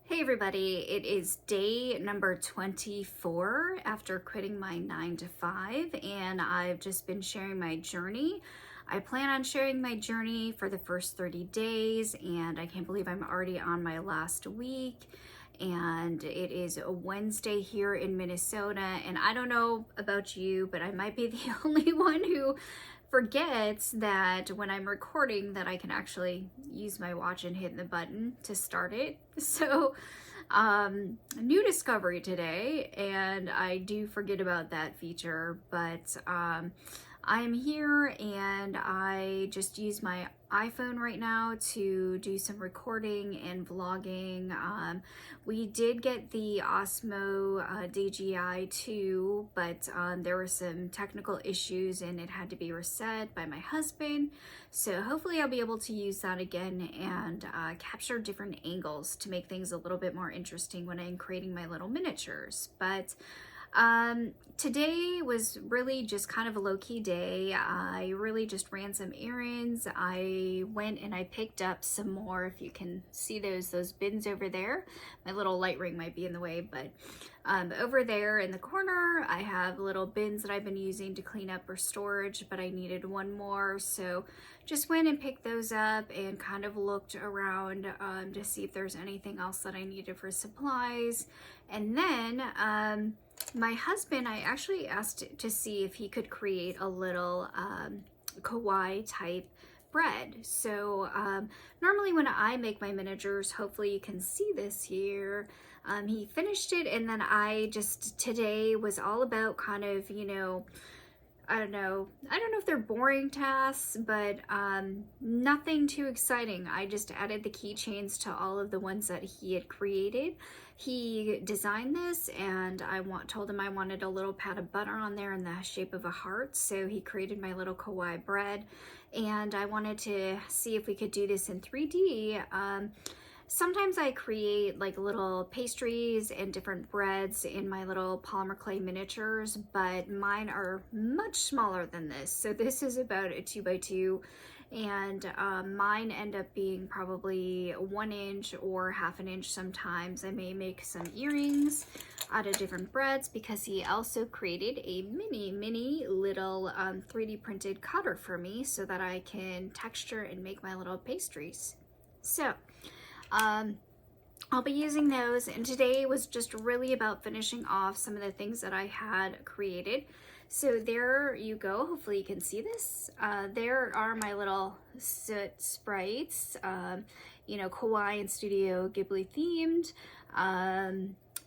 Hey everybody, it is day number 24 after quitting my 9 to 5, and I've just been sharing my journey. I plan on sharing my journey for the first 30 days, and I can't believe I'm already on my last week. And it is a Wednesday here in Minnesota, and I don't know about you, but I might be the only one who forgets that when I'm recording that I can actually use my watch and hit the button to start it. So new discovery today, and I do forget about that feature, but I'm here and I just use my iPhone right now to do some recording and vlogging. We did get the Osmo DJI 2, but there were some technical issues and it had to be reset by my husband. So hopefully I'll be able to use that again and capture different angles to make things a little bit more interesting when I'm creating my little miniatures. But today was really just kind of a low-key day. I really just ran some errands. I went and I picked up some more, if you can see those bins over there. My little light ring might be in the way, but over there in the corner, I have little bins that I've been using to clean up for storage, but I needed one more. So just went and picked those up and kind of looked around to see if there's anything else that I needed for supplies. And then my husband, I actually asked to see if he could create a little kawaii type bread. So normally when I make my miniatures, hopefully you can see this here, he finished it, and then I just today was all about kind of, I don't know if they're boring tasks, but nothing too exciting. I just added the keychains to all of the ones that he had created. He designed this, and told him I wanted a little pat of butter on there in the shape of a heart. So he created my little kawaii bread, and I wanted to see if we could do this in 3D. Sometimes I create like little pastries and different breads in my little polymer clay miniatures, but mine are much smaller than this. So this is about a 2x2, and mine end up being probably 1 inch or ½ inch sometimes. I may make some earrings out of different breads because he also created a mini little 3D printed cutter for me so that I can texture and make my little pastries. So I'll be using those, and today was just really about finishing off some of the things that I had created. So there you go. Hopefully you can see this. There are my little soot sprites, Kawaii and Studio Ghibli themed.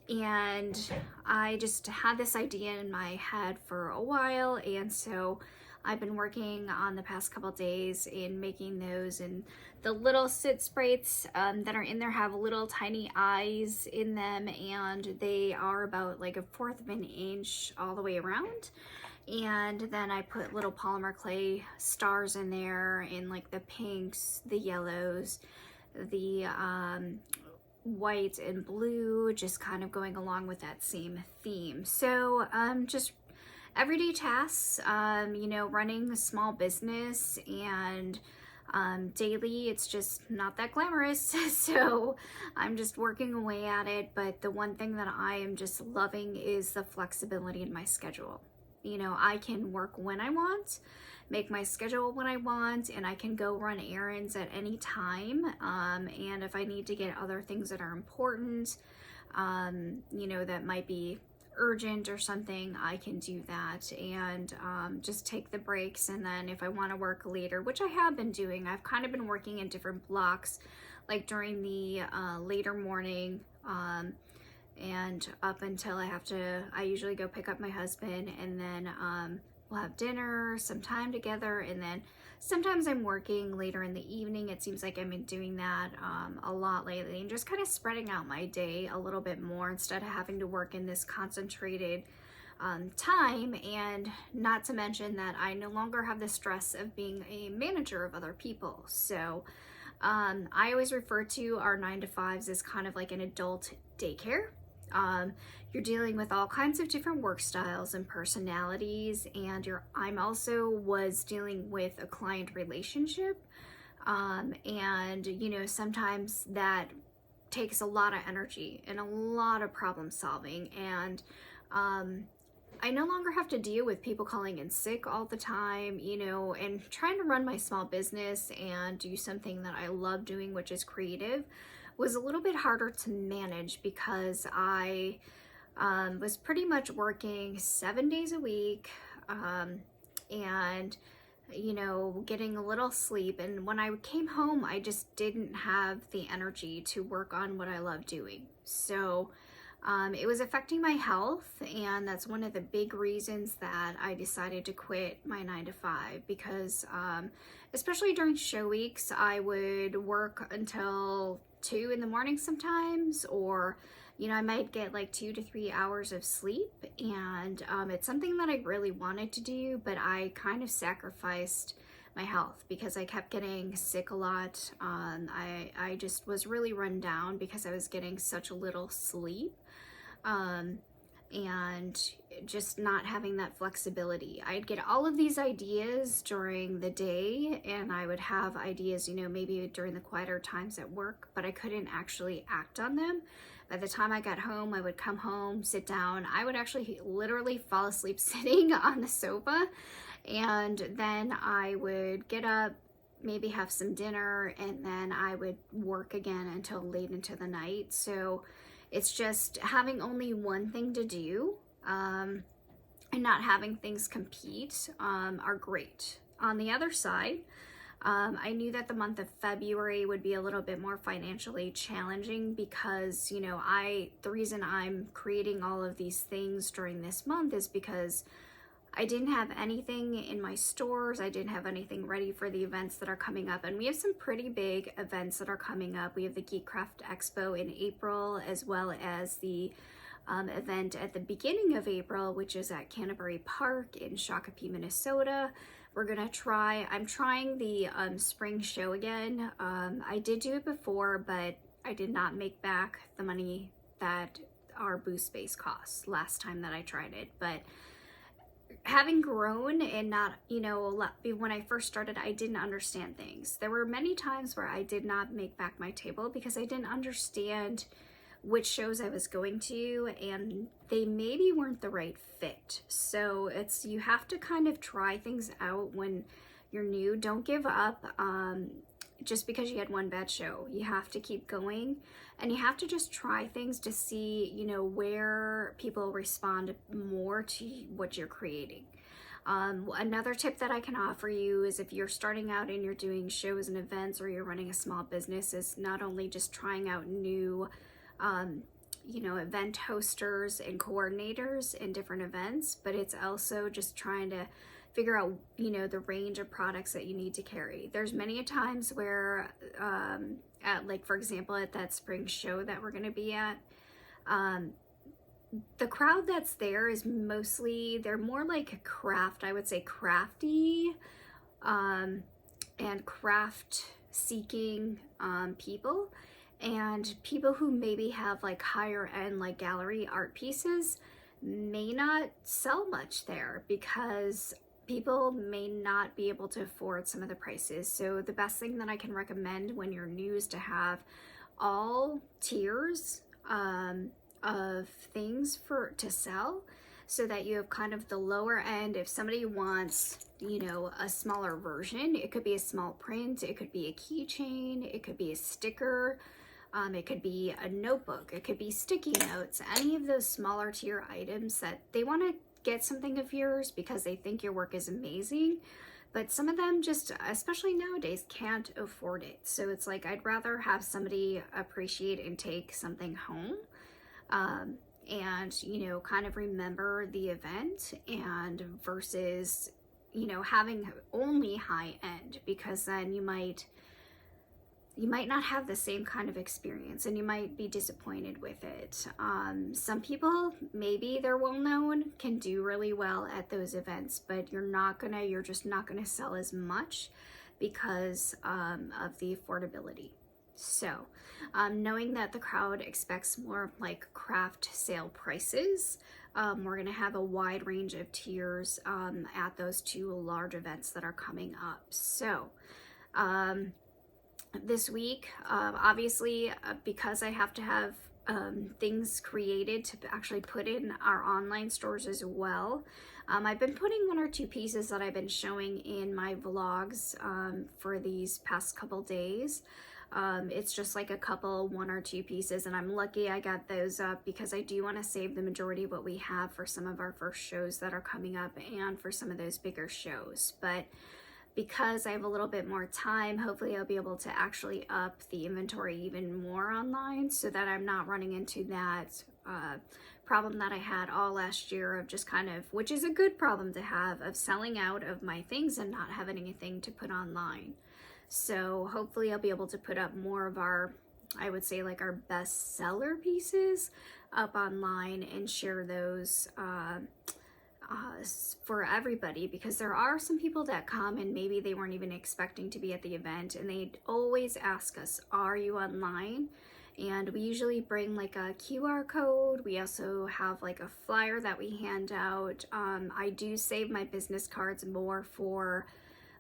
And I just had this idea in my head for a while, and so I've been working on the past couple days in making those, and the little soot sprites that are in there have little tiny eyes in them, and they are about like 1/4 of an inch all the way around. And then I put little polymer clay stars in there in like the pinks, the yellows, the white and blue, just kind of going along with that same theme. So just everyday tasks, running a small business, and daily it's just not that glamorous. So I'm just working away at it. But the one thing that I am just loving is the flexibility in my schedule. I can work when I want, make my schedule when I want, and I can go run errands at any time. And if I need to get other things that are important, that might be urgent or something, I can do that, and just take the breaks. And then if I want to work later, which I have been doing, I've kind of been working in different blocks, like during the later morning, and up until I usually go pick up my husband, and then we'll have dinner, some time together, and then sometimes I'm working later in the evening. It seems like I've been doing that a lot lately, and just kind of spreading out my day a little bit more instead of having to work in this concentrated time. And not to mention that I no longer have the stress of being a manager of other people. So I always refer to our 9 to 5s as kind of like an adult daycare. You're dealing with all kinds of different work styles and personalities, and I'm also was dealing with a client relationship, and sometimes that takes a lot of energy and a lot of problem solving. And I no longer have to deal with people calling in sick all the time, you know, and trying to run my small business and do something that I love doing, which is creative, was a little bit harder to manage because I was pretty much working 7 days a week, and you know, getting a little sleep. And when I came home, I just didn't have the energy to work on what I love doing. So it was affecting my health, and that's one of the big reasons that I decided to quit my 9 to 5, because especially during show weeks, I would work until 2 in the morning sometimes, or you know, I might get like 2 to 3 hours of sleep, and it's something that I really wanted to do, but I kind of sacrificed my health because I kept getting sick a lot. I just was really run down because I was getting such a little sleep, and just not having that flexibility. I'd get all of these ideas during the day, and I would have ideas, you know, maybe during the quieter times at work, but I couldn't actually act on them. By the time I got home, I would come home, sit down. I would actually literally fall asleep sitting on the sofa, and then I would get up, maybe have some dinner, and then I would work again until late into the night. So it's just having only one thing to do, and not having things compete, are great. On the other side, I knew that the month of February would be a little bit more financially challenging because, you know, the reason I'm creating all of these things during this month is because I didn't have anything in my stores. I didn't have anything ready for the events that are coming up. And we have some pretty big events that are coming up. We have the Geekcraft Expo in April, as well as the event at the beginning of April, which is at Canterbury Park in Shakopee, Minnesota. I'm trying the spring show again. I did do it before, but I did not make back the money that our booth space costs last time that I tried it. But having grown and not, you know, when I first started, I didn't understand things. There were many times where I did not make back my table because I didn't understand which shows I was going to, and they maybe weren't the right fit. So you have to kind of try things out when you're new. Don't give up just because you had one bad show. You have to keep going, and you have to just try things to see, you know, where people respond more to what you're creating. Another tip that I can offer you is if you're starting out and you're doing shows and events, or you're running a small business, is not only just trying out new you know, event hosters and coordinators in different events, but it's also just trying to figure out, you know, the range of products that you need to carry. There's many a times where, like for example, at that spring show that we're going to be at, the crowd that's there is mostly, they're more like craft, I would say crafty, and craft seeking people. And people who maybe have like higher end like gallery art pieces may not sell much there because people may not be able to afford some of the prices. So the best thing that I can recommend when you're new is to have all tiers of things to sell, so that you have kind of the lower end. If somebody wants, you know, a smaller version, it could be a small print, it could be a keychain, it could be a sticker, it could be a notebook, it could be sticky notes, any of those smaller tier items that they want to get something of yours because they think your work is amazing, but some of them just, especially nowadays, can't afford it. So it's like, I'd rather have somebody appreciate and take something home, and, you know, kind of remember the event, and versus, you know, having only high end, because then you might not have the same kind of experience and you might be disappointed with it. Some people, maybe they're well known, can do really well at those events, but you're just not gonna sell as much because of the affordability. So knowing that the crowd expects more like craft sale prices, we're gonna have a wide range of tiers at those two large events that are coming up. So this week. Obviously, because I have to have things created to actually put in our online stores as well. I've been putting 1 or 2 pieces that I've been showing in my vlogs for these past couple days. It's just like a couple 1 or 2 pieces, and I'm lucky I got those up because I do want to save the majority of what we have for some of our first shows that are coming up and for some of those bigger shows. But because I have a little bit more time, hopefully I'll be able to actually up the inventory even more online so that I'm not running into that problem that I had all last year of just kind of, which is a good problem to have, of selling out of my things and not having anything to put online. So hopefully I'll be able to put up more of our, I would say like our best seller pieces up online and share those for everybody, because there are some people that come and maybe they weren't even expecting to be at the event, and they always ask us, are you online? And we usually bring like a QR code. We also have like a flyer that we hand out. I do save my business cards more for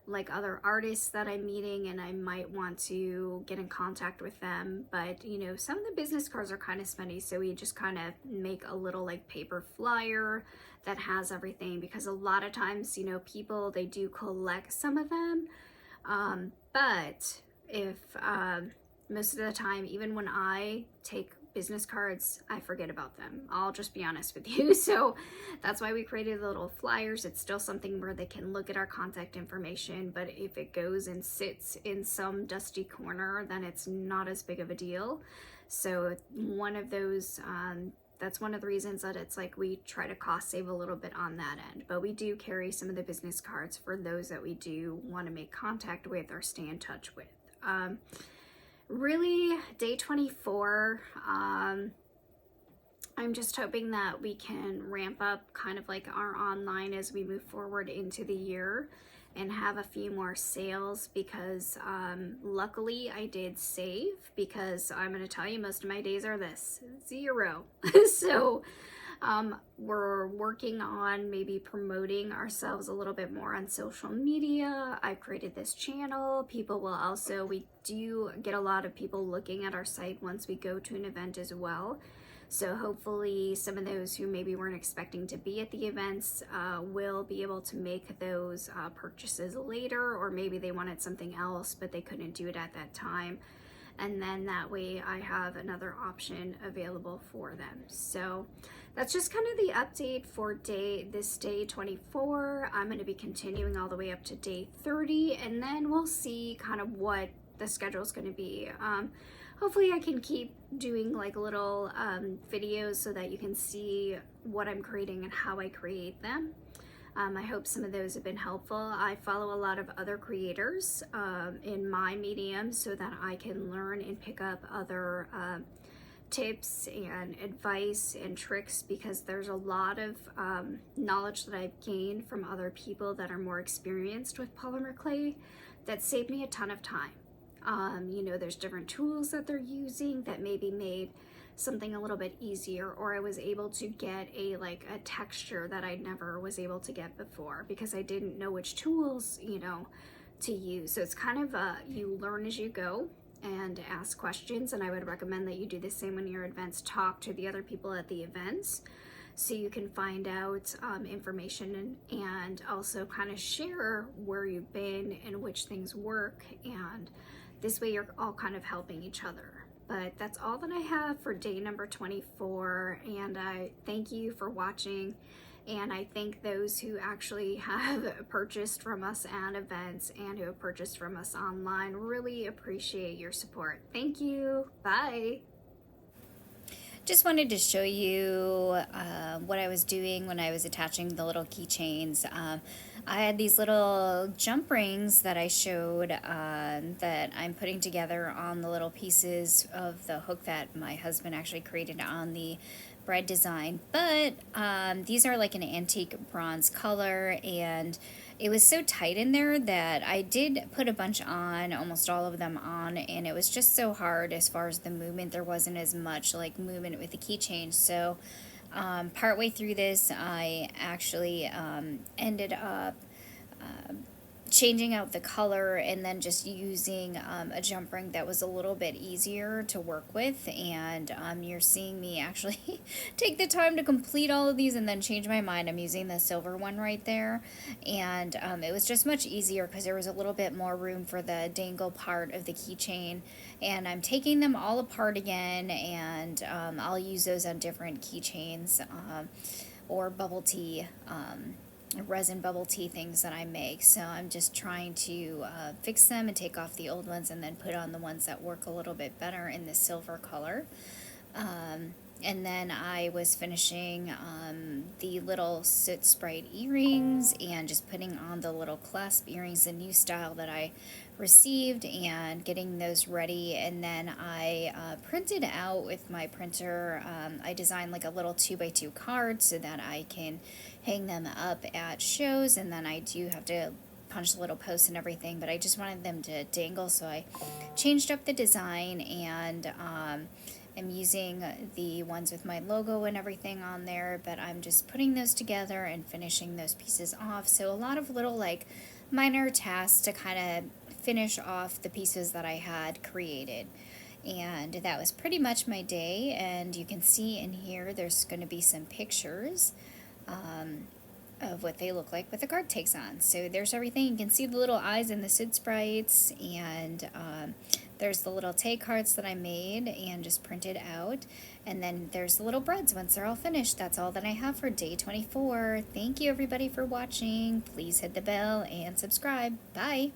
like other artists that I'm meeting and I might want to get in contact with them. But you know, some of the business cards are kind of spendy, so we just kind of make a little like paper flyer that has everything, because a lot of times, you know, people, they do collect some of them. But if most of the time, even when I take business cards, I forget about them. I'll just be honest with you. So that's why we created the little flyers. It's still something where they can look at our contact information, but if it goes and sits in some dusty corner, then it's not as big of a deal. So one of those, that's one of the reasons that it's like we try to cost save a little bit on that end. But we do carry some of the business cards for those that we do want to make contact with or stay in touch with. Really, day 24, I'm just hoping that we can ramp up kind of like our online as we move forward into the year and have a few more sales, because luckily I did save, because I'm going to tell you, most of my days are this, 0. So we're working on maybe promoting ourselves a little bit more on social media. I've created this channel. People will also, we do get a lot of people looking at our site once we go to an event as well. So hopefully some of those who maybe weren't expecting to be at the events will be able to make those purchases later, or maybe they wanted something else but they couldn't do it at that time. And then that way I have another option available for them. So that's just kind of the update for this day 24. I'm going to be continuing all the way up to day 30, and then we'll see kind of what the schedule is going to be. Hopefully I can keep doing like little videos so that you can see what I'm creating and how I create them. I hope some of those have been helpful. I follow a lot of other creators in my medium so that I can learn and pick up other tips and advice and tricks, because there's a lot of knowledge that I've gained from other people that are more experienced with polymer clay that saved me a ton of time. You know, there's different tools that they're using that maybe made something a little bit easier, or I was able to get a texture that I never was able to get before because I didn't know which tools, you know, to use. So it's kind of you learn as you go and ask questions, and I would recommend that you do the same when you're at events. Talk to the other people at the events so you can find out information and also kind of share where you've been and which things work, and this way you're all kind of helping each other. But that's all that I have for day number 24, and I thank you for watching, and I thank those who actually have purchased from us at events and who have purchased from us online. Really appreciate your support. Thank you. Bye. Just wanted to show you what I was doing when I was attaching the little keychains. I had these little jump rings that I showed that I'm putting together on the little pieces of the hook that my husband actually created on the bread design. But these are like an antique bronze color, and it was so tight in there that I did put a bunch on, almost all of them on, and it was just so hard as far as the movement. There wasn't as much like movement with the keychain. So partway through this, I actually ended up changing out the color and then just using a jump ring that was a little bit easier to work with. And you're seeing me actually take the time to complete all of these and then change my mind. I'm using the silver one right there, and it was just much easier because there was a little bit more room for the dangle part of the keychain. And I'm taking them all apart again, and I'll use those on different keychains or bubble tea, resin bubble tea things that I make. So I'm just trying to fix them and take off the old ones and then put on the ones that work a little bit better in the silver color. And then I was finishing the little soot sprite earrings and just putting on the little clasp earrings, the new style that I received, and getting those ready. And then I printed out with my printer. I designed like a little 2x2 card so that I can hang them up at shows, and then I do have to punch the little posts and everything, but I just wanted them to dangle, so I changed up the design, and I'm using the ones with my logo and everything on there, but I'm just putting those together and finishing those pieces off. So a lot of little like minor tasks to kind of finish off the pieces that I had created. And that was pretty much my day, and you can see in here there's going to be some pictures of what they look like with the card takes on. So there's everything. You can see the little eyes and the Sid Sprites, and there's the little take cards that I made and just printed out. And then there's the little breads once they're all finished. That's all that I have for day 24. Thank you everybody for watching. Please hit the bell and subscribe. Bye!